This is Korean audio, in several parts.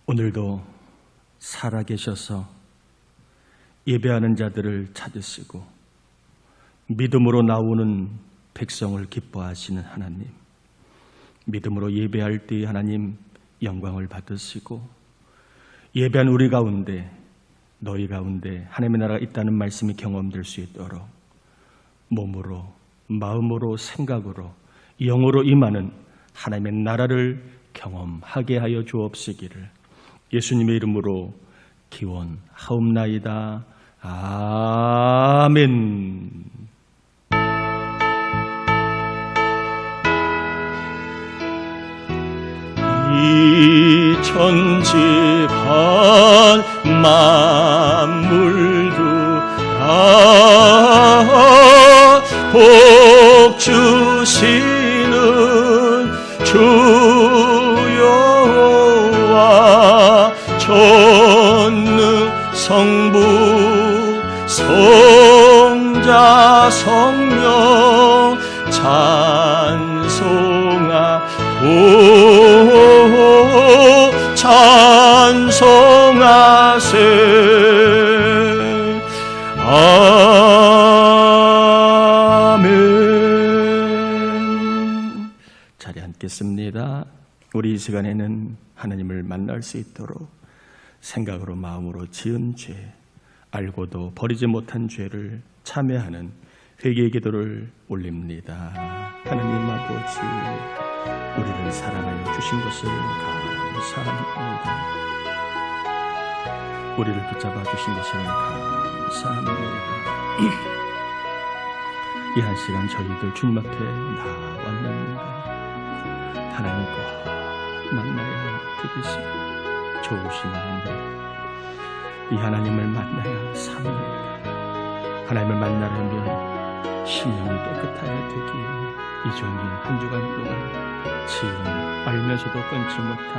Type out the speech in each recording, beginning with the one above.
오늘도 살아계셔서 예배하는 자들을 찾으시고 믿음으로 나오는 백성을 기뻐하시는 하나님, 믿음으로 예배할 때 하나님 영광을 받으시고 예배한 우리 가운데, 너희 가운데 하나님의 나라가 있다는 말씀이 경험될 수 있도록 몸으로, 마음으로, 생각으로, 영으로 임하는 하나님의 나라를 경험하게 하여 주옵시기를 예수님의 이름으로 기원하옵나이다. 아멘. 이 천지간 만물도 다 복 주시는 주 여호와 전능 성부 성자 성령 찬송하세. 아멘. 자리 앉겠습니다. 우리 이 시간에는 하나님을 만날 수 있도록 생각으로 마음으로 지은 죄, 알고도 버리지 못한 죄를 참회하는 회개의 기도를 올립니다. 하나님 아버지, 우리를 사랑하여 주신 것을 감사합니다. 우리를 붙잡아 주신 것을 감사합니다. 이 한 시간 저희들 주님 앞에 나왔습니다. 하나님과 만나야 되겠습니다. 좋으신 하나님, 이 하나님을 만나야 삽니다. 하나님을 만나려면 심령이 깨끗하여 되기에 이 종이 한 주간 동안 지금 알면서도 끊지 못한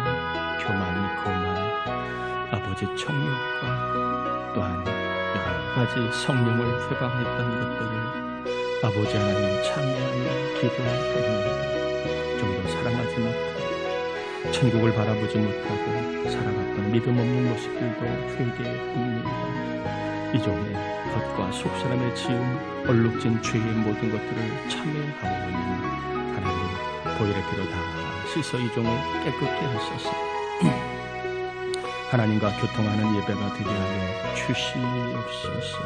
교만, 거만, 아버지 정욕과 또한 여러 가지 성령을 회방했던 것들을 아버지 하나님 참여하여 기도합니다. 좀 더 사랑하지 못하고 천국을 바라보지 못하고 살아갔던 믿음 없는 모습들도 회개합니다. 이 종의 겉과 속사람의 지음 얼룩진 죄의 모든 것들을 참회하오니 하나님 보혈의 피로 다 씻어 이 종을 깨끗게 하소서. 하나님과 교통하는 예배가 되게 하여 주시옵소서.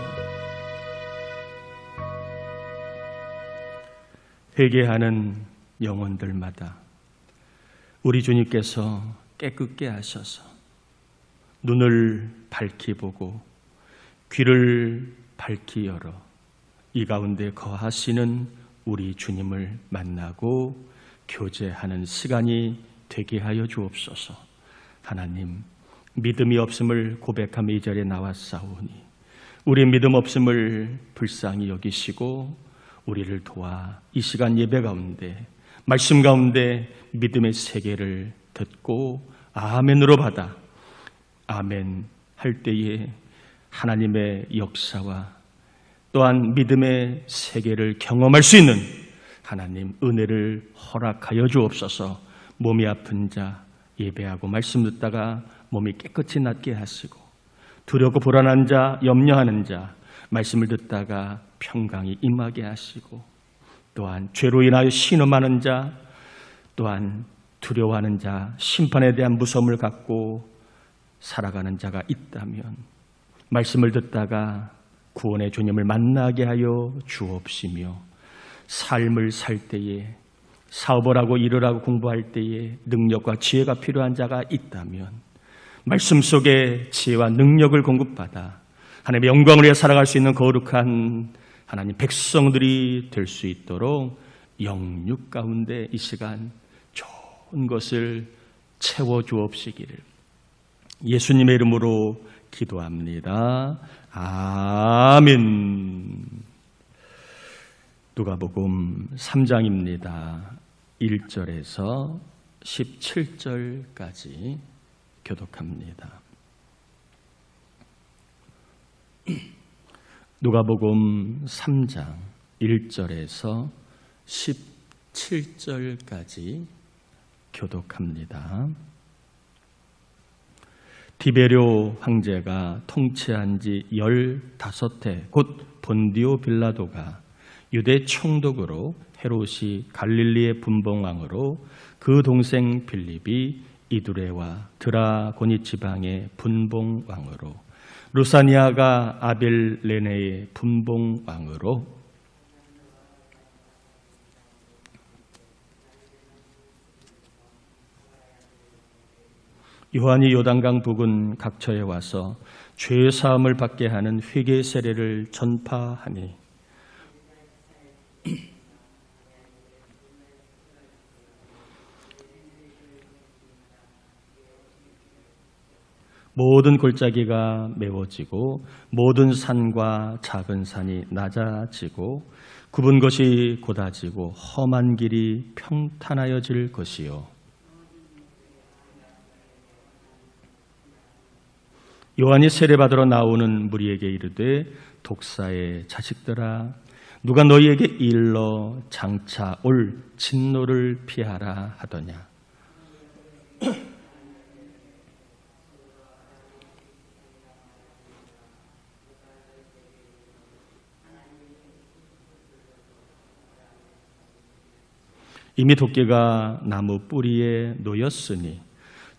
회개하는 영혼들마다 우리 주님께서 깨끗게 하셔서 눈을 밝히 보고 귀를 밝히 열어 이 가운데 거하시는 우리 주님을 만나고 교제하는 시간이 되게 하여 주옵소서. 하나님, 믿음이 없음을 고백하며 이 자리에 나왔사오니 우리 믿음 없음을 불쌍히 여기시고 우리를 도와 이 시간 예배 가운데 말씀 가운데 믿음의 세계를 듣고 아멘으로 받아 아멘 할 때에 하나님의 역사와 또한 믿음의 세계를 경험할 수 있는 하나님 은혜를 허락하여 주옵소서. 몸이 아픈 자 예배하고 말씀 듣다가 몸이 깨끗이 낫게 하시고 두렵고 불안한 자, 염려하는 자 말씀을 듣다가 평강이 임하게 하시고 또한 죄로 인하여 신음하는 자 또한 두려워하는 자 심판에 대한 무서움을 갖고 살아가는 자가 있다면 말씀을 듣다가 구원의 주님을 만나게 하여 주옵시며 삶을 살 때에 사업을 하고 일을 하고 공부할 때에 능력과 지혜가 필요한 자가 있다면 말씀 속에 지혜와 능력을 공급받아 하나님의 영광을 위해 살아갈 수 있는 거룩한 하나님 백성들이 될 수 있도록 영육 가운데 이 시간 좋은 것을 채워주옵시기를 예수님의 이름으로 기도합니다. 아멘. 누가복음 3장입니다. 1절에서 17절까지 교독합니다. 누가복음 3장 1절에서 17절까지 교독합니다. 디베료 황제가 통치한 지 15해, 곧 본디오 빌라도가 유대 총독으로, 헤롯이 갈릴리의 분봉왕으로, 그 동생 빌립이 이두레와 드라고니 지방의 분봉왕으로, 루사니아가 아빌레네의 분봉왕으로, 요한이 요단강 부근 각처에 와서 죄 사함을 받게 하는 회개 세례를 전파하니 모든 골짜기가 메워지고 모든 산과 작은 산이 낮아지고 굽은 것이 곧아지고 험한 길이 평탄하여질 것이요. 요한이 세례받으러 나오는 무리에게 이르되 독사의 자식들아, 누가 너희에게 일러 장차 올 진노를 피하라 하더냐. 이미 도끼가 나무 뿌리에 놓였으니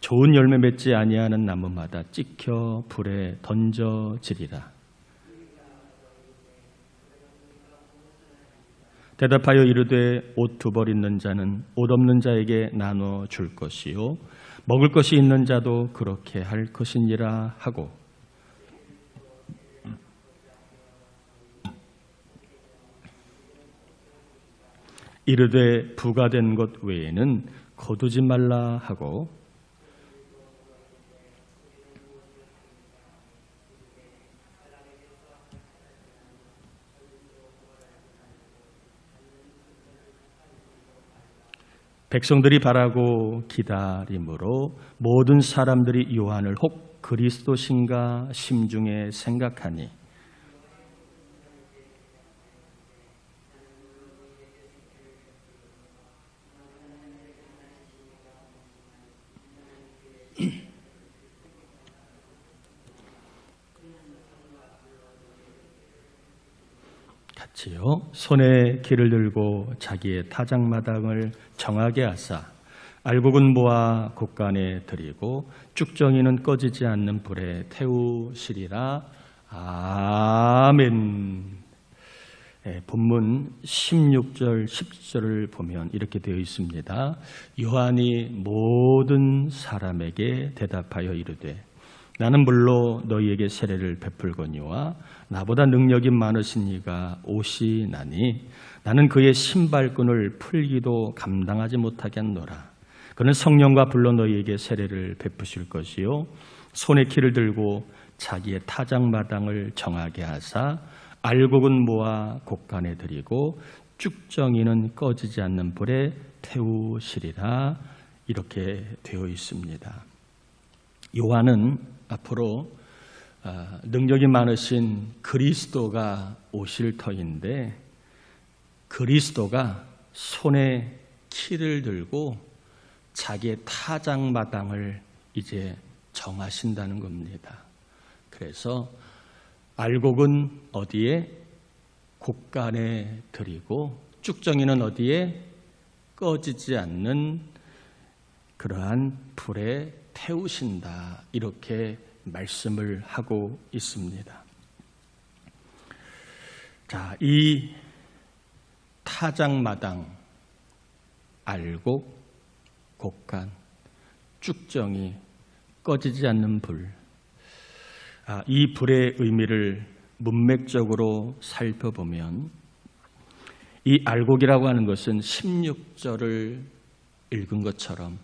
좋은 열매 맺지 아니하는 나무마다 찍혀 불에 던져지리라. 대답하여 이르되 옷 두 벌 있는 자는 옷 없는 자에게 나눠 줄 것이요 먹을 것이 있는 자도 그렇게 할 것이니라 하고, 이르되 부가된 것 외에는 거두지 말라 하고, 백성들이 바라고 기다림으로 모든 사람들이 요한을 혹 그리스도신가 심중에 생각하니, 같이요. 손에 길을 들고 자기의 타작마당을 정하게 하사 알곡은 모아 곳간에 들이고 쭉정이는 꺼지지 않는 불에 태우시리라. 아멘. 본문 16절 17절을 보면 이렇게 되어 있습니다. 요한이 모든 사람에게 대답하여 이르되 나는 물로 너희에게 세례를 베풀거니와 나보다 능력이 많으신 이가 오시나니 나는 그의 신발끈을 풀기도 감당하지 못하게 하노라. 그는 성령과 불로 너희에게 세례를 베푸실 것이요 손에 키를 들고 자기의 타작마당을 정하게 하사 알곡은 모아 곳간에 들이고 쭉정이는 꺼지지 않는 불에 태우시리라. 이렇게 되어 있습니다. 요한은 앞으로 능력이 많으신 그리스도가 오실 터인데, 그리스도가 손에 키를 들고 자기의 타작마당을 이제 정하신다는 겁니다. 그래서 알곡은 어디에? 곳간에 들이고 쭉정이는 어디에? 꺼지지 않는 그러한 불에 태우신다. 이렇게 말씀을 하고 있습니다. 자, 이 타작마당, 알곡, 곳간, 쭉정이, 꺼지지 않는 불, 이 불의 의미를 문맥적으로 살펴보면 이 알곡이라고 하는 것은 16절을 읽은 것처럼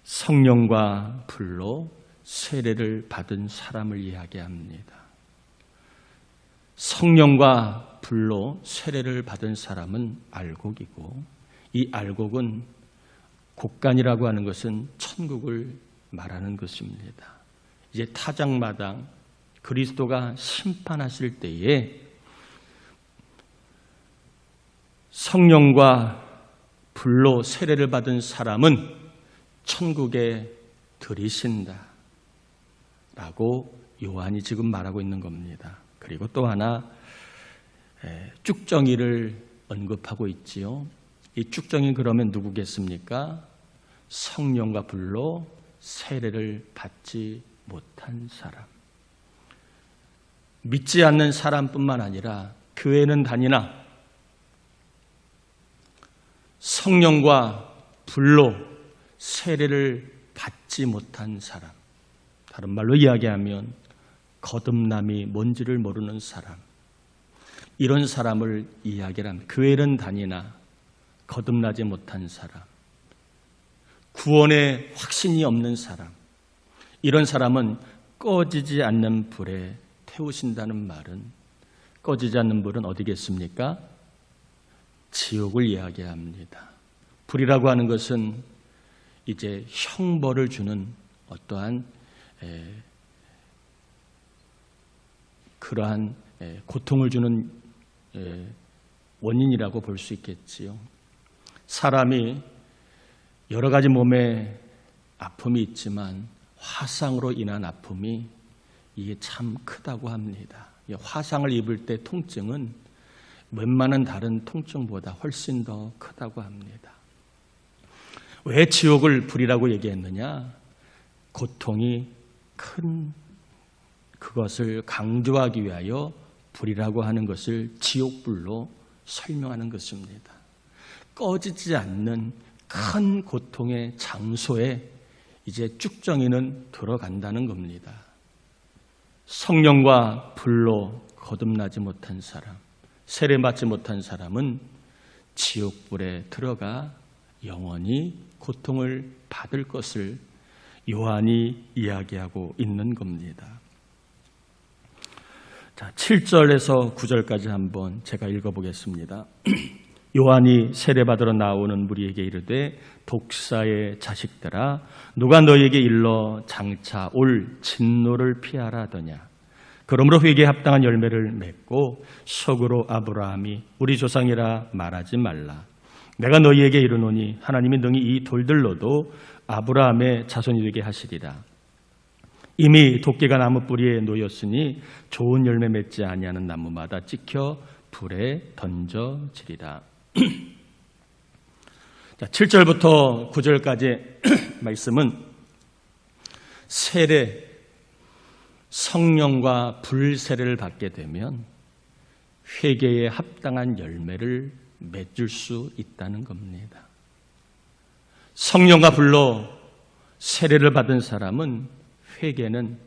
성령과 불로 세례를 받은 사람을 이야기합니다. 성령과 불로 세례를 받은 사람은 알곡이고, 이 알곡은 곳간이라고 하는 것은 천국을 말하는 것입니다. 이제 타작마당, 그리스도가 심판하실 때에 성령과 불로 세례를 받은 사람은 천국에 들이신다. 라고 요한이 지금 말하고 있는 겁니다. 그리고 또 하나 쭉정이를 언급하고 있지요. 이 쭉정이 그러면 누구겠습니까? 성령과 불로 세례를 받지 못한 사람. 믿지 않는 사람뿐만 아니라 교회는 다니나 성령과 불로 세례를 받지 못한 사람. 다른 말로 이야기하면 거듭남이 뭔지를 모르는 사람. 이런 사람을 이야기를 합니다. 교회는 다니나 거듭나지 못한 사람. 구원에 확신이 없는 사람. 이런 사람은 꺼지지 않는 불에 태우신다는 말은, 꺼지지 않는 불은 어디겠습니까? 지옥을 이야기합니다. 불이라고 하는 것은 이제 형벌을 주는 어떠한 그러한 고통을 주는 원인이라고 볼 수 있겠지요. 사람이 여러 가지 몸에 아픔이 있지만 화상으로 인한 아픔이 이게 참 크다고 합니다. 화상을 입을 때 통증은 웬만한 다른 통증보다 훨씬 더 크다고 합니다. 왜 지옥을 불이라고 얘기했느냐? 고통이 큰 그것을 강조하기 위하여 불이라고 하는 것을 지옥불로 설명하는 것입니다. 꺼지지 않는 큰 고통의 장소에 이제 쭉정이는 들어간다는 겁니다. 성령과 불로 거듭나지 못한 사람, 세례받지 못한 사람은 지옥불에 들어가 영원히 고통을 받을 것을 요한이 이야기하고 있는 겁니다. 자, 7절에서 9절까지 한번 제가 읽어보겠습니다. 요한이 세례받으러 나오는 무리에게 이르되 독사의 자식들아 누가 너희에게 일러 장차 올 진노를 피하라 하더냐. 그러므로 회개에 합당한 열매를 맺고 속으로 아브라함이 우리 조상이라 말하지 말라. 내가 너희에게 이르노니 하나님이 능히 이 돌들로도 아브라함의 자손이 되게 하시리라. 이미 도끼가 나무 뿌리에 놓였으니 좋은 열매 맺지 아니하는 나무마다 찍혀 불에 던져지리라. 자, 7절부터 9절까지 말씀은 세례, 성령과 불 세례를 받게 되면 회개에 합당한 열매를 맺을 수 있다는 겁니다. 성령과 불로 세례를 받은 사람은 회개는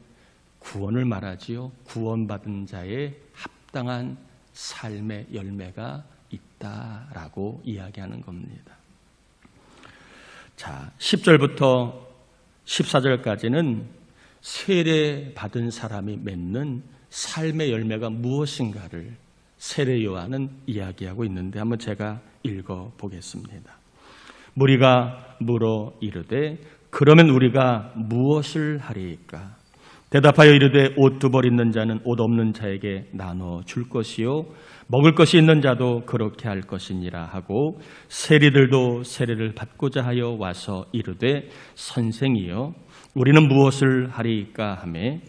구원을 말하지요. 구원받은 자의 합당한 삶의 열매가 있다라고 이야기하는 겁니다. 자, 10절부터 14절까지는 세례 받은 사람이 맺는 삶의 열매가 무엇인가를 세례 요한은 이야기하고 있는데 한번 제가 읽어 보겠습니다. 무리가 물어 이르되 그러면 우리가 무엇을 하리이까? 대답하여 이르되 옷 두 벌 있는 자는 옷 없는 자에게 나눠 줄 것이요 먹을 것이 있는 자도 그렇게 할 것이니라 하고 세리들도 세례를 받고자 하여 와서 이르되 선생이여 우리는 무엇을 하리이까 하매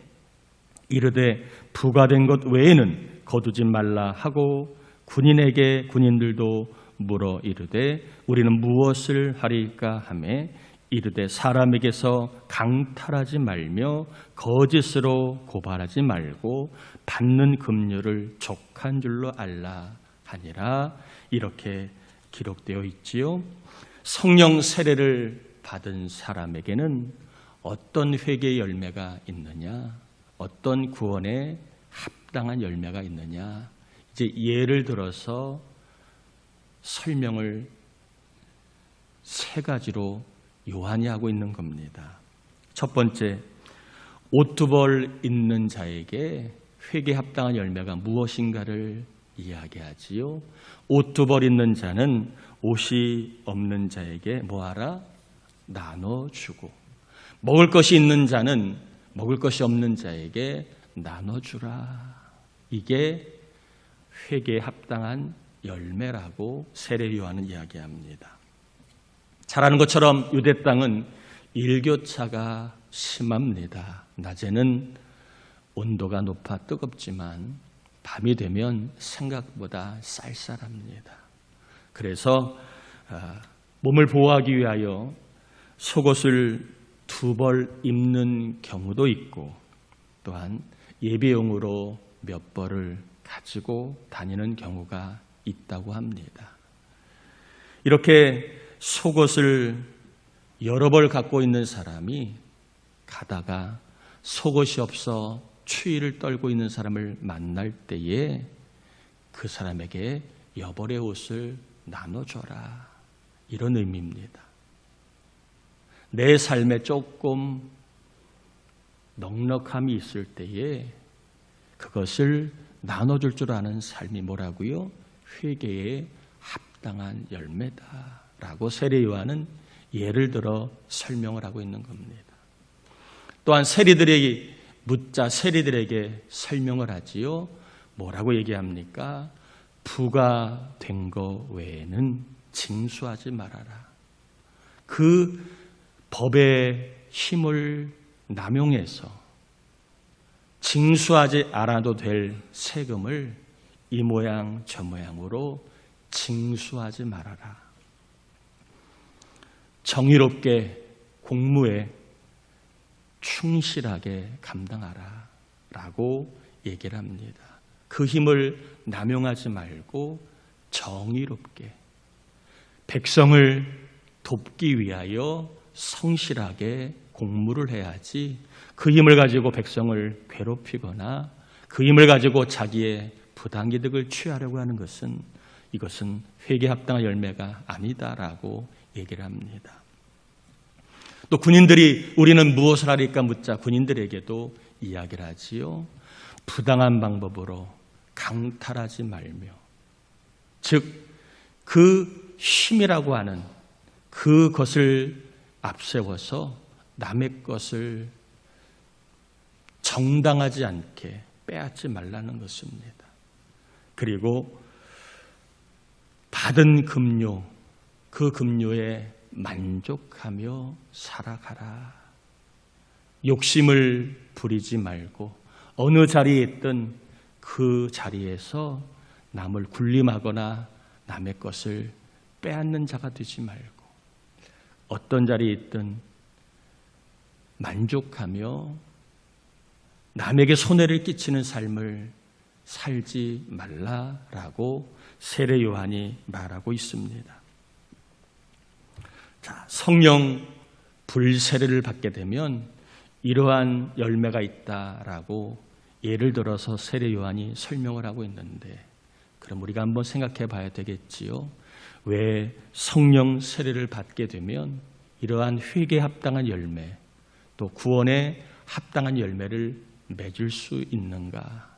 이르되 부과된 것 외에는 거두지 말라 하고 군인에게 군인들도 물어 이르되 우리는 무엇을 하리이까 하매 이르되 사람에게서 강탈하지 말며 거짓으로 고발하지 말고 받는 금류를 족한 줄로 알라 하니라. 이렇게 기록되어 있지요. 성령 세례를 받은 사람에게는 어떤 회개의 열매가 있느냐, 어떤 구원에 합당한 열매가 있느냐, 이제 예를 들어서 설명을 세 가지로 요한이 하고 있는 겁니다. 첫 번째, 옷 두 벌 있는 자에게 회개에 합당한 열매가 무엇인가를 이야기하지요. 옷 두 벌 있는 자는 옷이 없는 자에게 뭐하라? 나눠주고, 먹을 것이 있는 자는 먹을 것이 없는 자에게 나눠주라. 이게 회개에 합당한 열매라고 세례 요한은 이야기합니다. 잘 아는 것처럼 유대 땅은 일교차가 심합니다. 낮에는 온도가 높아 뜨겁지만 밤이 되면 생각보다 쌀쌀합니다. 그래서 몸을 보호하기 위하여 속옷을 2벌 입는 경우도 있고 또한 예배용으로 몇 벌을 가지고 다니는 경우가 있다고 합니다. 이렇게 속옷을 여러 벌 갖고 있는 사람이 가다가 속옷이 없어 추위를 떨고 있는 사람을 만날 때에 그 사람에게 여벌의 옷을 나눠줘라, 이런 의미입니다. 내 삶에 조금 넉넉함이 있을 때에 그것을 나눠줄 줄 아는 삶이 뭐라고요? 회개에 합당한 열매다라고 세례 요한은 예를 들어 설명을 하고 있는 겁니다. 또한 세리들에게 묻자 세리들에게 설명을 하지요. 뭐라고 얘기합니까? 부가 된 거 외에는 징수하지 말아라. 그 법의 힘을 남용해서 징수하지 않아도 될 세금을 이 모양 저 모양으로 징수하지 말아라. 정의롭게 공무에 충실하게 감당하라 라고 얘기를 합니다. 그 힘을 남용하지 말고 정의롭게 백성을 돕기 위하여 성실하게 공무를 해야지, 그 힘을 가지고 백성을 괴롭히거나 그 힘을 가지고 자기의 부당이득을 취하려고 하는 것은 이것은 회개에 합당한 열매가 아니다라고 얘기를 합니다. 또 군인들이 우리는 무엇을 하리까 묻자 군인들에게도 이야기를 하지요. 부당한 방법으로 강탈하지 말며, 즉 그 힘이라고 하는 그것을 앞세워서 남의 것을 정당하지 않게 빼앗지 말라는 것입니다. 그리고 받은 급료, 그 급료에 만족하며 살아가라. 욕심을 부리지 말고 어느 자리에 있든 그 자리에서 남을 군림하거나 남의 것을 빼앗는 자가 되지 말고 어떤 자리에 있든 만족하며 남에게 손해를 끼치는 삶을 살지 말라라고 세례 요한이 말하고 있습니다. 자, 성령 불세례를 받게 되면 이러한 열매가 있다라고 예를 들어서 세례 요한이 설명을 하고 있는데, 그럼 우리가 한번 생각해 봐야 되겠지요. 왜 성령 세례를 받게 되면 이러한 회개에 합당한 열매, 또 구원에 합당한 열매를 맺을 수 있는가?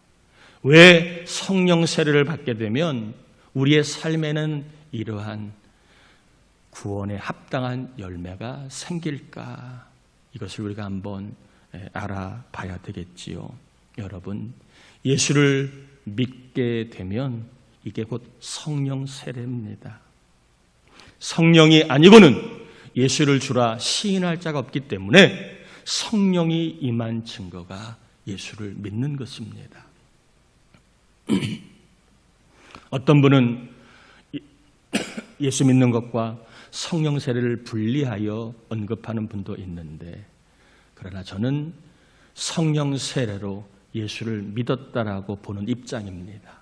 왜 성령 세례를 받게 되면 우리의 삶에는 이러한 구원에 합당한 열매가 생길까? 이것을 우리가 한번 알아봐야 되겠지요. 여러분, 예수를 믿게 되면 이게 곧 성령 세례입니다. 성령이 아니고는 예수를 주라 시인할 자가 없기 때문에 성령이 임한 증거가 예수를 믿는 것입니다. 어떤 분은 예수 믿는 것과 성령 세례를 분리하여 언급하는 분도 있는데, 그러나 저는 성령 세례로 예수를 믿었다라고 보는 입장입니다.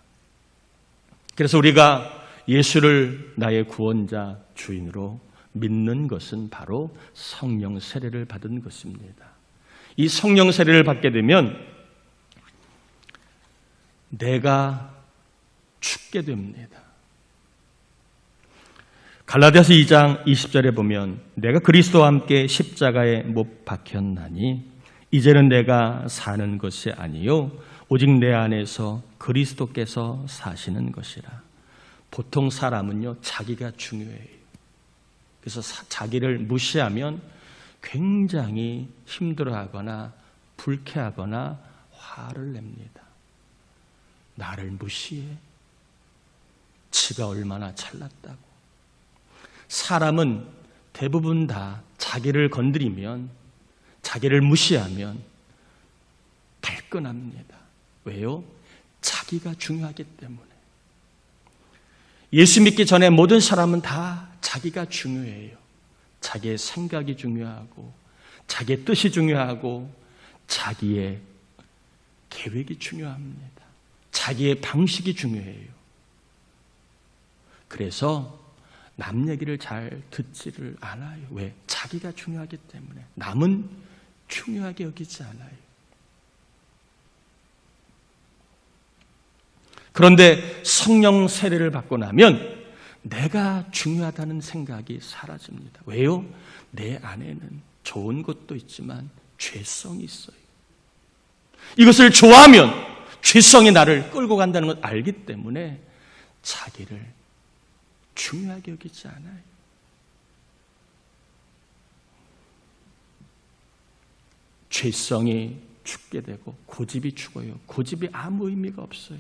그래서 우리가 예수를 나의 구원자, 주인으로 믿는 것은 바로 성령 세례를 받은 것입니다. 이 성령 세례를 받게 되면 내가 죽게 됩니다. 갈라디아서 2장 20절에 보면 내가 그리스도와 함께 십자가에 못 박혔나니 이제는 내가 사는 것이 아니요 오직 내 안에서 그리스도께서 사시는 것이라. 보통 사람은요 자기가 중요해요. 그래서 자기를 무시하면 굉장히 힘들어하거나 불쾌하거나 화를 냅니다. 나를 무시해? 지가 얼마나 잘났다고. 사람은 대부분 다 자기를 건드리면 자기를 무시하면 발끈합니다. 왜요? 자기가 중요하기 때문에. 예수 믿기 전에 모든 사람은 다 자기가 중요해요. 자기의 생각이 중요하고, 자기의 뜻이 중요하고, 자기의 계획이 중요합니다. 자기의 방식이 중요해요. 그래서 남 얘기를 잘 듣지를 않아요. 왜? 자기가 중요하기 때문에. 남은 중요하게 여기지 않아요. 그런데 성령 세례를 받고 나면 내가 중요하다는 생각이 사라집니다. 왜요? 내 안에는 좋은 것도 있지만 죄성이 있어요. 이것을 좋아하면 죄성이 나를 끌고 간다는 걸 알기 때문에 자기를 중요하게 여기지 않아요. 죄성이 죽게 되고 고집이 죽어요. 고집이 아무 의미가 없어요.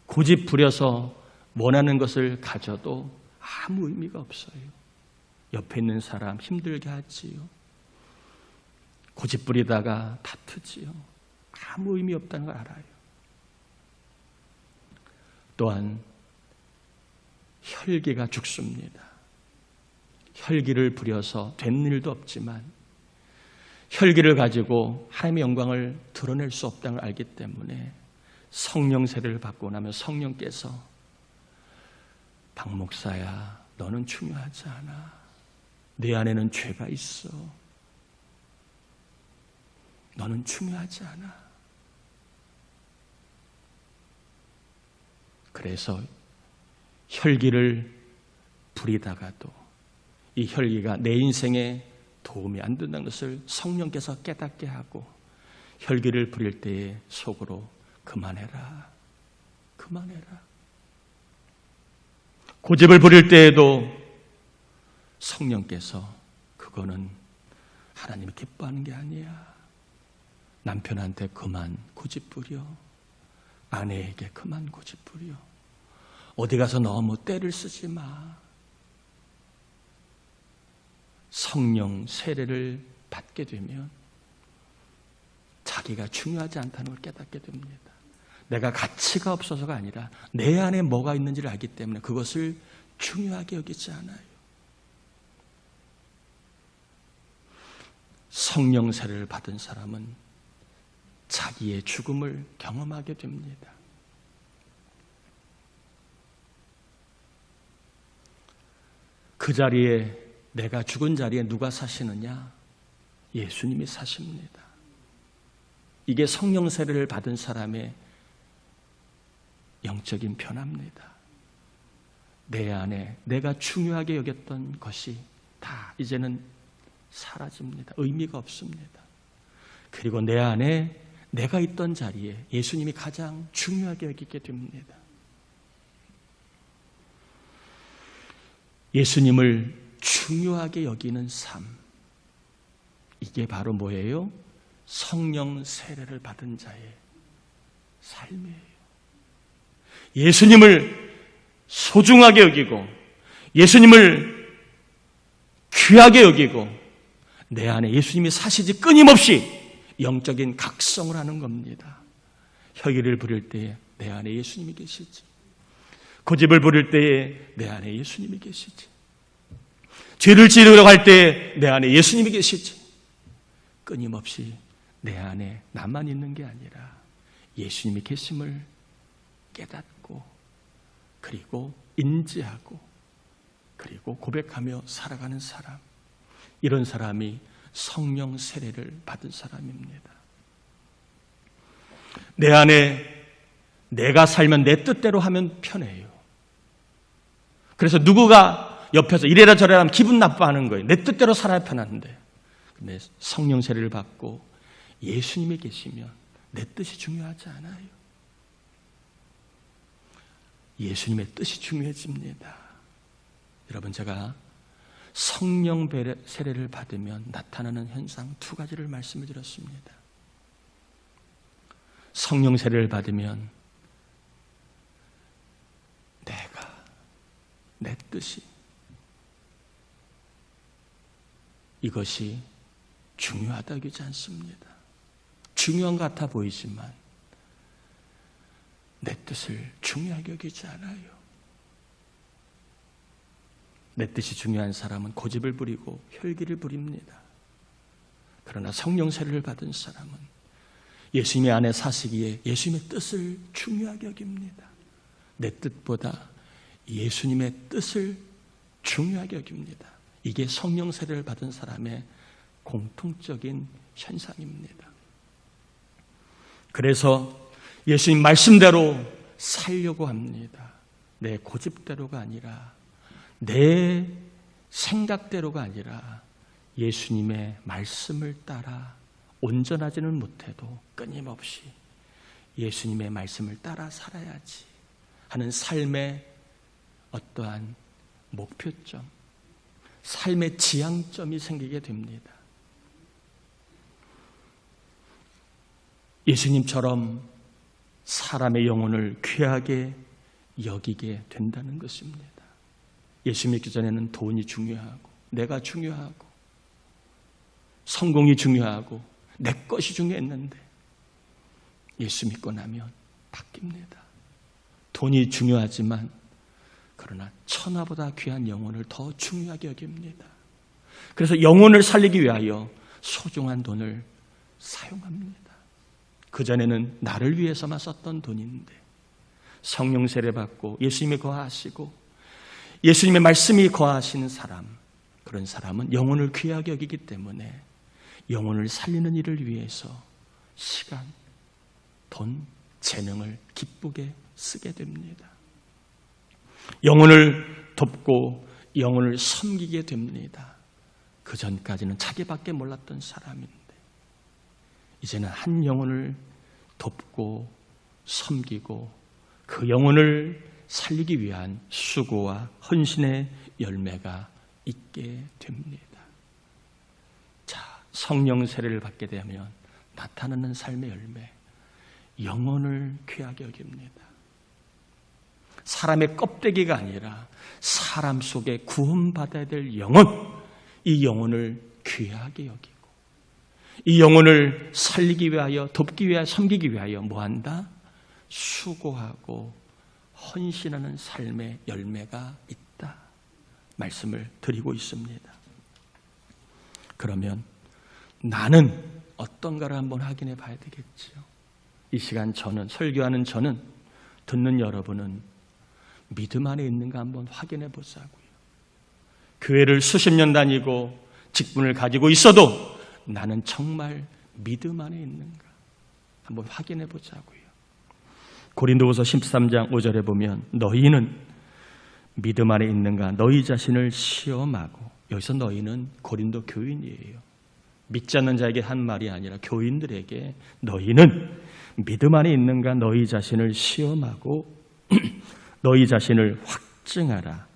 고집 부려서 원하는 것을 가져도 아무 의미가 없어요. 옆에 있는 사람 힘들게 하지요. 고집 부리다가 다투지요. 아무 의미 없다는 걸 알아요. 또한 혈기가 죽습니다. 혈기를 부려서 된 일도 없지만 혈기를 가지고 하나님의 영광을 드러낼 수 없다는 걸 알기 때문에 성령 세례를 받고 나면 성령께서 박 목사야, 너는 중요하지 않아. 내 안에는 죄가 있어. 너는 중요하지 않아. 그래서 혈기를 부리다가도 이 혈기가 내 인생에 도움이 안 된다는 것을 성령께서 깨닫게 하고 혈기를 부릴 때에 속으로 그만해라. 그만해라. 고집을 부릴 때에도 성령께서 그거는 하나님이 기뻐하는 게 아니야. 남편한테 그만 고집 부려. 아내에게 그만 고집 부려. 어디 가서 너무 때를 쓰지 마. 성령 세례를 받게 되면 자기가 중요하지 않다는 걸 깨닫게 됩니다. 내가 가치가 없어서가 아니라 내 안에 뭐가 있는지를 알기 때문에 그것을 중요하게 여기지 않아요. 성령 세례를 받은 사람은 자기의 죽음을 경험하게 됩니다. 그 자리에, 내가 죽은 자리에 누가 사시느냐? 예수님이 사십니다. 이게 성령 세례를 받은 사람의 영적인 변화입니다. 내 안에 내가 중요하게 여겼던 것이 다 이제는 사라집니다. 의미가 없습니다. 그리고 내 안에 내가 있던 자리에 예수님이 가장 중요하게 여기게 됩니다. 예수님을 중요하게 여기는 삶, 이게 바로 뭐예요? 성령 세례를 받은 자의 삶이에요. 예수님을 소중하게 여기고 예수님을 귀하게 여기고 내 안에 예수님이 사시지 끊임없이 영적인 각성을 하는 겁니다. 혈기를 부릴 때에 내 안에 예수님이 계시지. 고집을 부릴 때에 내 안에 예수님이 계시지. 죄를 지으려고 할 때에 내 안에 예수님이 계시지. 끊임없이 내 안에 나만 있는 게 아니라 예수님이 계심을 깨닫고 그리고 인지하고 그리고 고백하며 살아가는 사람, 이런 사람이 성령 세례를 받은 사람입니다. 내 안에 내가 살면 내 뜻대로 하면 편해요. 그래서 누구가 옆에서 이래라 저래라 하면 기분 나빠하는 거예요. 내 뜻대로 살아야 편한데. 근데 성령 세례를 받고 예수님이 계시면 내 뜻이 중요하지 않아요. 예수님의 뜻이 중요해집니다. 여러분, 제가 성령 세례를 받으면 나타나는 현상 두 가지를 말씀을 드렸습니다. 성령 세례를 받으면 내 뜻이, 이것이 중요하다 여기지 않습니다. 중요한 것 같아 보이지만 내 뜻을 중요하게 여기지 않아요. 내 뜻이 중요한 사람은 고집을 부리고 혈기를 부립니다. 그러나 성령 세례를 받은 사람은 예수님의 안에 사시기에 예수님의 뜻을 중요하게 여깁니다. 내 뜻보다 예수님의 뜻을 중요하게 여깁니다. 이게 성령 세례를 받은 사람의 공통적인 현상입니다. 그래서 예수님 말씀대로 살려고 합니다. 내 고집대로가 아니라, 내 생각대로가 아니라 예수님의 말씀을 따라 온전하지는 못해도 끊임없이 예수님의 말씀을 따라 살아야지 하는 삶의 어떠한 목표점, 삶의 지향점이 생기게 됩니다. 예수님처럼 사람의 영혼을 귀하게 여기게 된다는 것입니다. 예수 믿기 전에는 돈이 중요하고, 내가 중요하고, 성공이 중요하고, 내 것이 중요했는데 예수 믿고 나면 바뀝니다. 돈이 중요하지만 그러나 천하보다 귀한 영혼을 더 중요하게 여깁니다. 그래서 영혼을 살리기 위하여 소중한 돈을 사용합니다. 그전에는 나를 위해서만 썼던 돈인데 성령 세례 받고 예수님이 거하시고 예수님의 말씀이 거하시는 사람, 그런 사람은 영혼을 귀하게 여기기 때문에 영혼을 살리는 일을 위해서 시간, 돈, 재능을 기쁘게 쓰게 됩니다. 영혼을 돕고 영혼을 섬기게 됩니다. 그 전까지는 자기밖에 몰랐던 사람인데 이제는 한 영혼을 돕고 섬기고 그 영혼을 살리기 위한 수고와 헌신의 열매가 있게 됩니다. 자, 성령 세례를 받게 되면 나타나는 삶의 열매, 영혼을 귀하게 여깁니다. 사람의 껍데기가 아니라 사람 속에 구원받아야 될 영혼, 이 영혼을 귀하게 여기고 이 영혼을 살리기 위하여, 돕기 위하여, 섬기기 위하여 뭐한다? 수고하고 헌신하는 삶의 열매가 있다 말씀을 드리고 있습니다. 그러면 나는 어떤가를 한번 확인해 봐야 되겠지요. 이 시간 저는, 설교하는 저는, 듣는 여러분은 믿음 안에 있는가 한번 확인해 보자고요. 교회를 수십 년 다니고 직분을 가지고 있어도 나는 정말 믿음 안에 있는가 한번 확인해 보자고요. 고린도후서 13장 5절에 보면 너희는 믿음 안에 있는가 너희 자신을 시험하고, 여기서 너희는 고린도 교인이에요. 믿지 않는 자에게 한 말이 아니라 교인들에게 너희는 믿음 안에 있는가 너희 자신을 시험하고 너희 자신을 확증하라.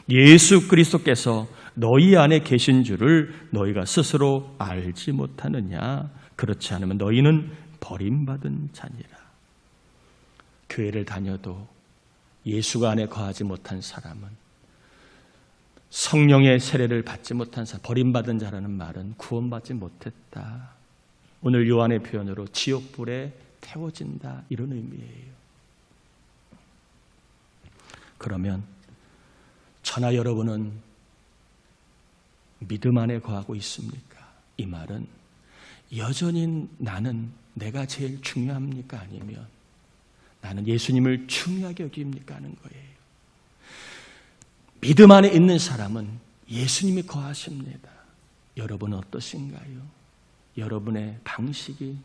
예수 그리스도께서 너희 안에 계신 줄을 너희가 스스로 알지 못하느냐. 그렇지 않으면 너희는 버림받은 자니라. 교회를 다녀도 예수가 안에 거하지 못한 사람은, 성령의 세례를 받지 못한 사람, 버림받은 자라는 말은 구원받지 못했다. 오늘 요한의 표현으로 지옥불에 태워진다, 이런 의미예요. 그러면 저나 여러분은 믿음 안에 거하고 있습니까? 이 말은 여전히 나는 내가 제일 중요합니까? 아니면 나는 예수님을 중요하게 여깁니까? 하는 거예요. 믿음 안에 있는 사람은 예수님이 거하십니다. 여러분은 어떠신가요? 여러분의 방식이,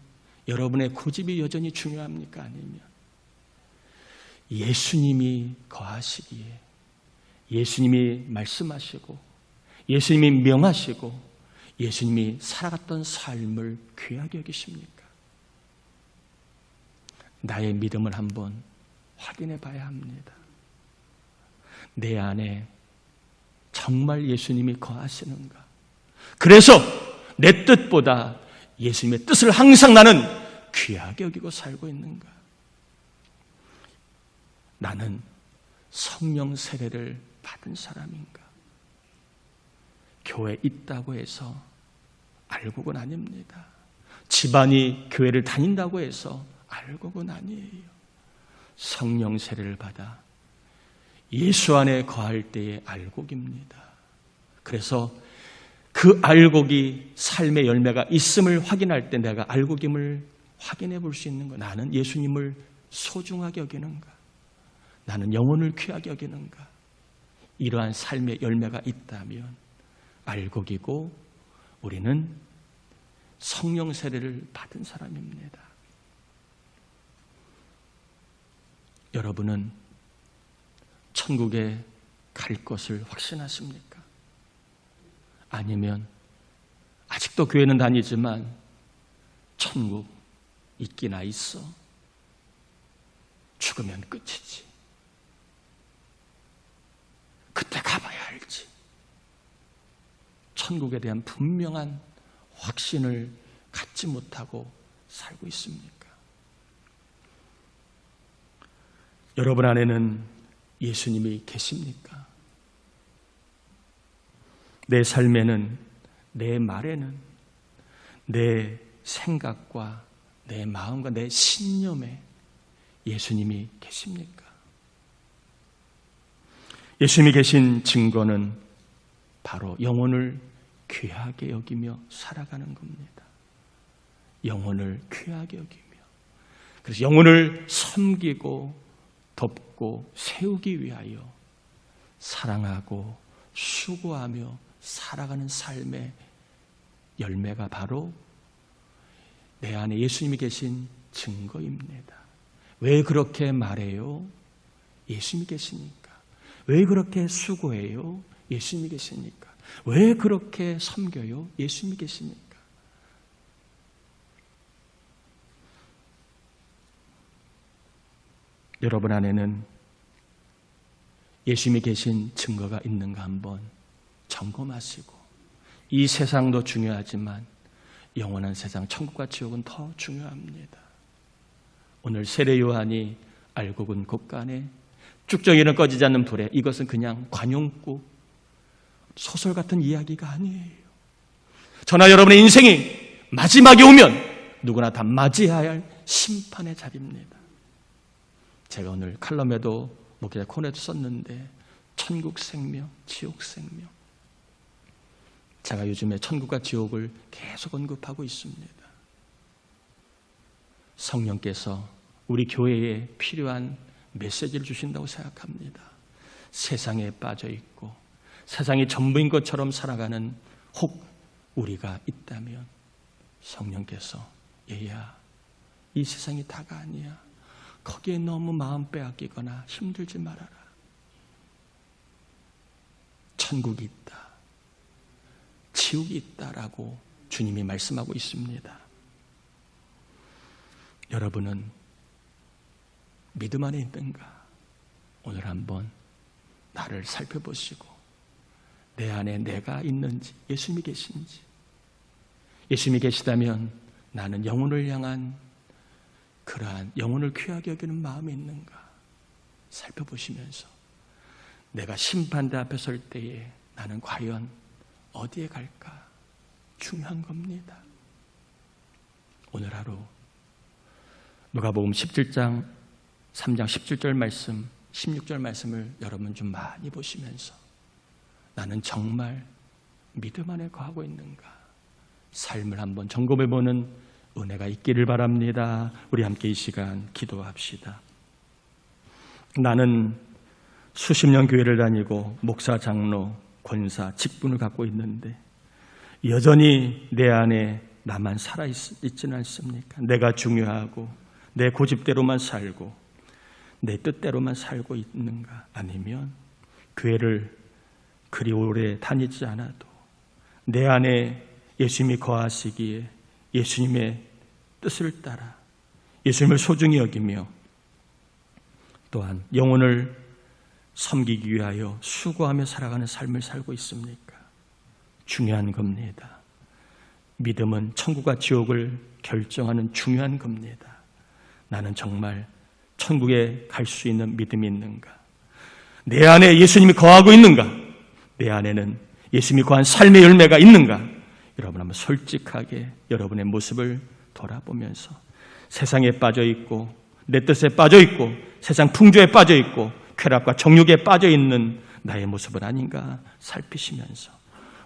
여러분의 고집이 여전히 중요합니까? 아니면 예수님이 거하시기에, 예수님이 말씀하시고 예수님이 명하시고 예수님이 살아갔던 삶을 귀하게 여기십니까? 나의 믿음을 한번 확인해 봐야 합니다. 내 안에 정말 예수님이 거하시는가? 그래서 내 뜻보다 예수님의 뜻을 항상 나는 귀하게 여기고 살고 있는가? 나는 성령 세례를 받은 사람인가? 교회에 있다고 해서 알곡은 아닙니다. 집안이 교회를 다닌다고 해서 알곡은 아니에요. 성령 세례를 받아 예수 안에 거할 때의 알곡입니다. 그래서 그 알곡이 삶의 열매가 있음을 확인할 때 내가 알곡임을 확인해 볼 수 있는 거. 나는 예수님을 소중하게 여기는가? 나는 영혼을 귀하게 여기는가? 이러한 삶의 열매가 있다면 알곡이고 우리는 성령 세례를 받은 사람입니다. 여러분은 천국에 갈 것을 확신하십니까? 아니면 아직도 교회는 다니지만 천국 있기나 있어. 죽으면 끝이지. 그때 가봐야 알지. 천국에 대한 분명한 확신을 갖지 못하고 살고 있습니까? 여러분 안에는 예수님이 계십니까? 내 삶에는, 내 말에는, 내 생각과 내 마음과 내 신념에 예수님이 계십니까? 예수님이 계신 증거는 바로 영혼을 귀하게 여기며 살아가는 겁니다. 영혼을 귀하게 여기며. 그래서 영혼을 섬기고 돕고 세우기 위하여 사랑하고 수고하며 살아가는 삶의 열매가 바로 내 안에 예수님이 계신 증거입니다. 왜 그렇게 말해요? 예수님이 계시니까. 왜 그렇게 수고해요? 예수님이 계시니까. 왜 그렇게 섬겨요? 예수님이 계시니까. 여러분 안에는 예수님이 계신 증거가 있는가 한번 점검하시고, 이 세상도 중요하지만 영원한 세상, 천국과 지옥은 더 중요합니다. 오늘 세례 요한이 알곡은 곳간에 쭉정이는 꺼지지 않는 불에, 이것은 그냥 관용구 소설 같은 이야기가 아니에요. 저나 여러분의 인생이 마지막에 오면 누구나 다 맞이해야 할 심판의 자리입니다. 제가 오늘 칼럼에도 목회자 코너에도 썼는데 천국 생명, 지옥 생명. 제가 요즘에 천국과 지옥을 계속 언급하고 있습니다. 성령께서 우리 교회에 필요한 메시지를 주신다고 생각합니다. 세상에 빠져 있고 세상이 전부인 것처럼 살아가는 혹 우리가 있다면 성령께서 얘야, 이 세상이 다가 아니야. 거기에 너무 마음 빼앗기거나 힘들지 말아라. 천국이 있다, 지옥이 있다라고 주님이 말씀하고 있습니다. 여러분은 믿음 안에 있는가? 오늘 한번 나를 살펴보시고 내 안에 내가 있는지, 예수님이 계신지. 예수님이 계시다면 나는 영혼을 향한 그러한 영혼을 귀하게 여기는 마음이 있는가 살펴보시면서 내가 심판대 앞에 설 때에 나는 과연 어디에 갈까? 중요한 겁니다. 오늘 하루 누가복음 17장 3장 17절 말씀, 16절 말씀을 여러분 좀 많이 보시면서 나는 정말 믿음 안에 거하고 있는가? 삶을 한번 점검해보는 은혜가 있기를 바랍니다. 우리 함께 이 시간 기도합시다. 나는 수십 년 교회를 다니고 목사, 장로, 권사, 직분을 갖고 있는데 여전히 내 안에 나만 살아있지는 않습니까? 내가 중요하고 내 고집대로만 살고 내 뜻대로만 살고 있는가? 아니면 교회를 그리 오래 다니지 않아도 내 안에 예수님이 거하시기에 예수님의 뜻을 따라 예수님을 소중히 여기며 또한 영혼을 섬기기 위하여 수고하며 살아가는 삶을 살고 있습니까? 중요한 겁니다. 믿음은 천국과 지옥을 결정하는 중요한 겁니다. 나는 정말 천국에 갈 수 있는 믿음이 있는가? 내 안에 예수님이 거하고 있는가? 내 안에는 예수님이 거한 삶의 열매가 있는가? 여러분 한번 솔직하게 여러분의 모습을 돌아보면서 세상에 빠져 있고 내 뜻에 빠져 있고 세상 풍조에 빠져 있고 쾌락과 정욕에 빠져 있는 나의 모습은 아닌가 살피시면서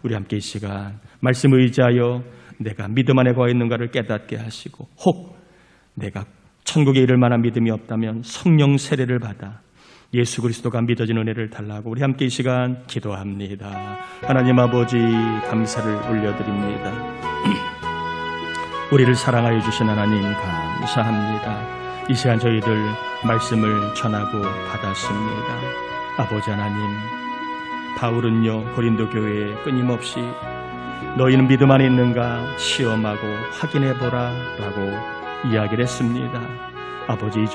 우리 함께 이 시간 말씀을 의지하여 내가 믿음 안에 거하 있는가를 깨닫게 하시고, 혹 내가 천국에 이를 만한 믿음이 없다면 성령 세례를 받아 예수 그리스도가 믿어진 은혜를 달라고 우리 함께 이 시간 기도합니다. 하나님 아버지, 감사를 올려드립니다. 우리를 사랑하여 주신 하나님 감사합니다. 이 시간 저희들 말씀을 전하고 받았습니다. 아버지 하나님, 바울은요 고린도 교회에 끊임없이 너희는 믿음 안에 있는가 시험하고 확인해보라 라고 이야기를 했습니다. 아버지, 이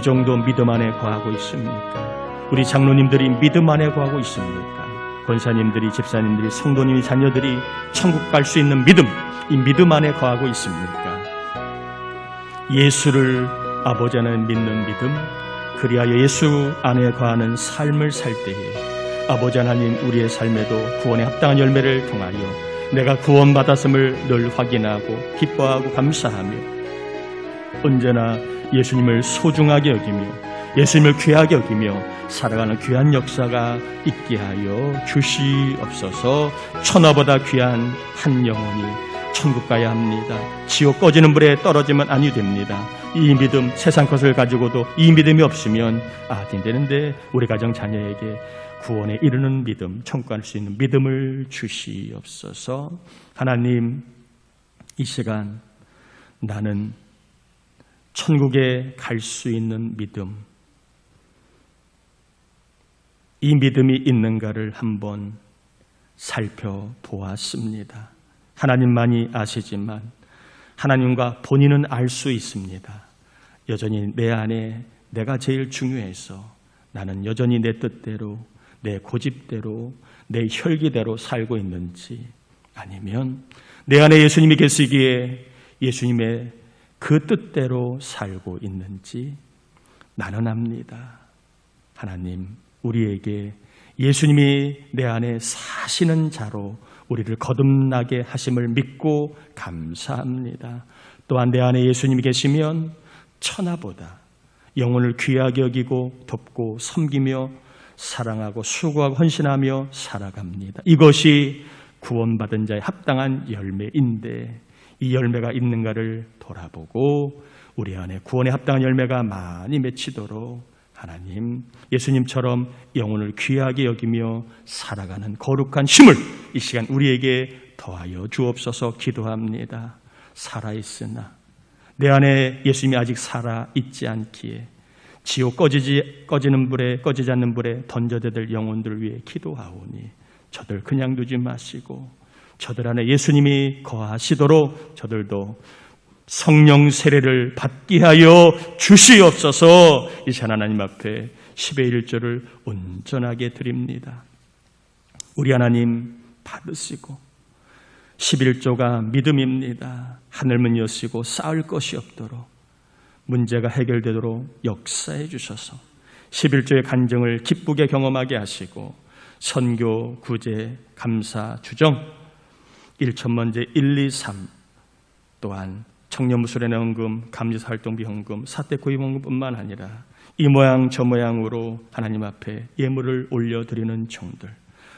정도 믿음 안에 거하고 있습니까? 우리 장로님들이 믿음 안에 거하고 있습니까? 권사님들이, 집사님들이, 성도님이, 자녀들이 천국 갈 수 있는 믿음, 이 믿음 안에 거하고 있습니까? 예수를 아버지 안에 믿는 믿음, 그리하여 예수 안에 거하는 삶을 살 때에 아버지 하나님, 우리의 삶에도 구원에 합당한 열매를 통하여 내가 구원받았음을 늘 확인하고 기뻐하고 감사하며 언제나 예수님을 소중하게 여기며 예수님을 귀하게 여기며 살아가는 귀한 역사가 있게 하여 주시옵소서. 천하보다 귀한 한 영혼이 천국 가야 합니다. 지옥 꺼지는 불에 떨어지면 아니 됩니다. 이 믿음, 세상 것을 가지고도 이 믿음이 없으면 아니 되는데 우리 가정 자녀에게 구원에 이르는 믿음, 천국 갈 수 있는 믿음을 주시옵소서. 하나님, 이 시간 나는 천국에 갈 수 있는 믿음, 이 믿음이 있는가를 한번 살펴보았습니다. 하나님만이 아시지만 하나님과 본인은 알 수 있습니다. 여전히 내 안에 내가 제일 중요해서 나는 여전히 내 뜻대로, 내 고집대로, 내 혈기대로 살고 있는지, 아니면 내 안에 예수님이 계시기에 예수님의 그 뜻대로 살고 있는지 나는 압니다. 하나님, 우리에게 예수님이 내 안에 사시는 자로 우리를 거듭나게 하심을 믿고 감사합니다. 또한 내 안에 예수님이 계시면 천하보다 영혼을 귀하게 여기고 돕고 섬기며 사랑하고 수고하고 헌신하며 살아갑니다. 이것이 구원받은 자의 합당한 열매인데 이 열매가 있는가를 돌아보고 우리 안에 구원에 합당한 열매가 많이 맺히도록 하나님, 예수님처럼 영혼을 귀하게 여기며 살아가는 거룩한 힘을 이 시간 우리에게 더하여 주옵소서. 기도합니다. 살아있으나 내 안에 예수님이 아직 살아있지 않기에 지옥 꺼지는 불에, 꺼지지 않는 불에 던져대들 영혼들을 위해 기도하오니 저들 그냥 두지 마시고 저들 안에 예수님이 거하시도록 저들도 성령 세례를 받게 하여 주시옵소서. 이 시간 하나님 앞에 10의 1조를 온전하게 드립니다. 우리 하나님 받으시고 11조가 믿음입니다. 하늘문 여시고 쌓을 것이 없도록 문제가 해결되도록 역사해 주셔서 11조의 간증을 기쁘게 경험하게 하시고 선교, 구제, 감사, 주정, 1천번제 1, 2, 3 또한 청년무술의 헌금, 감리사 활동비 헌금, 사대구입 헌금뿐만 아니라 이 모양 저 모양으로 하나님 앞에 예물을 올려드리는 종들,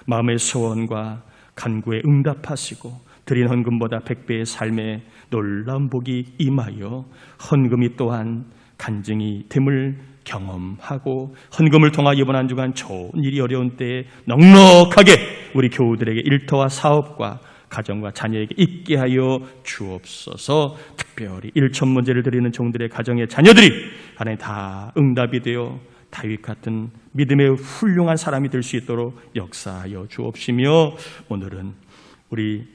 마음의 소원과 간구에 응답하시고 드린 헌금보다 100배의 삶에 놀라운 복이 임하여 헌금이 또한 간증이 됨을 경험하고 헌금을 통하여 이번 한 주간 좋은 일이 어려운 때에 넉넉하게 우리 교우들에게 일터와 사업과 가정과 자녀에게 있게 하여 주옵소서. 특별히 1천문제를 드리는 종들의 가정의 자녀들이 하나님 다 응답이 되어 다윗 같은 믿음의 훌륭한 사람이 될 수 있도록 역사하여 주옵시며, 오늘은 우리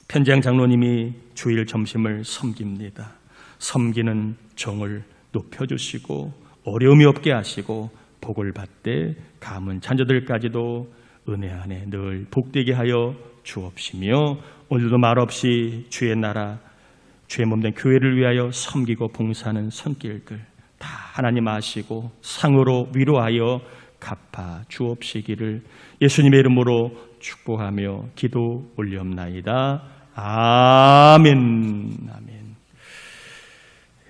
편지양 장로님이 주일 점심을 섬깁니다. 섬기는 정을 높여주시고 어려움이 없게 하시고 복을 받되 가문 자녀들까지도 은혜 안에 늘 복되게 하여 주옵시며, 오늘도 말없이 주의 나라, 주의 몸된 교회를 위하여 섬기고 봉사하는 손길들 다 하나님 아시고 상으로 위로하여 갚아 주옵시기를 예수님의 이름으로 축복하며 기도 올리옵나이다. 아멘. 아멘.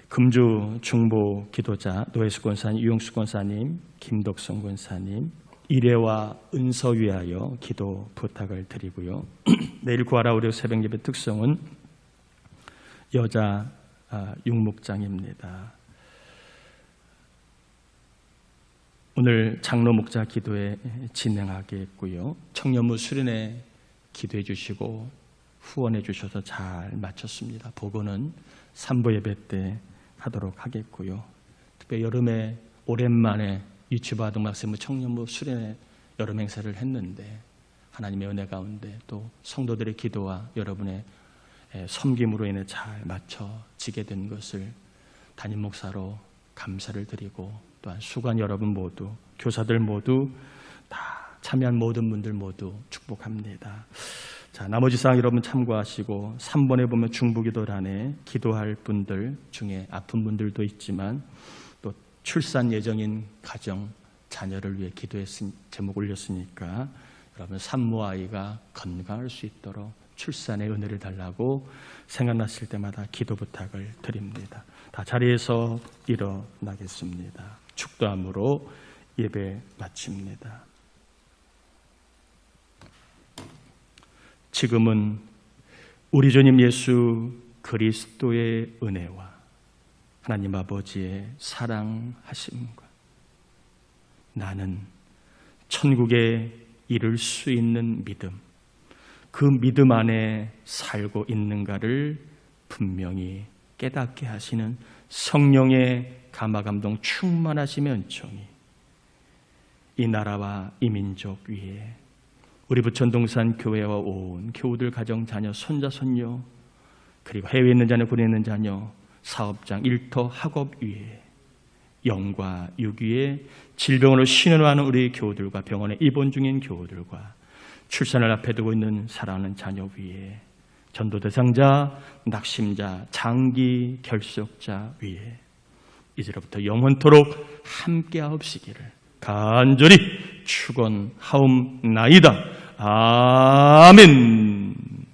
금주 중보 기도자 노혜수 권사님, 유영수 권사님, 김덕성 권사님 일회와 은서 위하여 기도 부탁을 드리고요. 내일 구하라 우리 새벽 예배 특성은 여자 육목장입니다. 오늘 장로 목자 기도회 진행하겠고요. 청년부 수련회 기도해 주시고 후원해 주셔서 잘 마쳤습니다. 보고는 3부 예배 때 하도록 하겠고요. 특별히 여름에 오랜만에 유치부아동학생부 청년부 수련회 여름 행사를 했는데 하나님의 은혜 가운데 또 성도들의 기도와 여러분의 섬김으로 인해 잘 맞춰지게 된 것을 담임 목사로 감사를 드리고 또한 수관 여러분 모두, 교사들 모두 다 참여한 모든 분들 모두 축복합니다. 자, 나머지 사항 여러분 참고하시고 3번에 보면 중보기도란에 기도할 분들 중에 아픈 분들도 있지만 또 출산 예정인 가정, 자녀를 위해 제목 올렸으니까 여러분 산모아이가 건강할 수 있도록 출산의 은혜를 달라고 생각났을 때마다 기도 부탁을 드립니다. 다 자리에서 일어나겠습니다. 축도함으로 예배 마칩니다. 지금은 우리 주님 예수 그리스도의 은혜와 하나님 아버지의 사랑하심과 나는 천국에 이를 수 있는 믿음, 그 믿음 안에 살고 있는가를 분명히 깨닫게 하시는 성령의 감화감동 충만하시며 은총이 이 나라와 이 민족 위에 우리 부천동산 교회와 온 교우들 가정 자녀 손자 손녀 그리고 해외에 있는 자녀 군에 있는 자녀 사업장 일터 학업 위에 영과 육위에 질병으로 신원하는 우리 교우들과 병원에 입원 중인 교우들과 출산을 앞에 두고 있는 사랑하는 자녀 위에 전도 대상자, 낙심자, 장기 결석자 위에 이제로부터 영원토록 함께하옵시기를 간절히 축원하옵나이다. 아멘.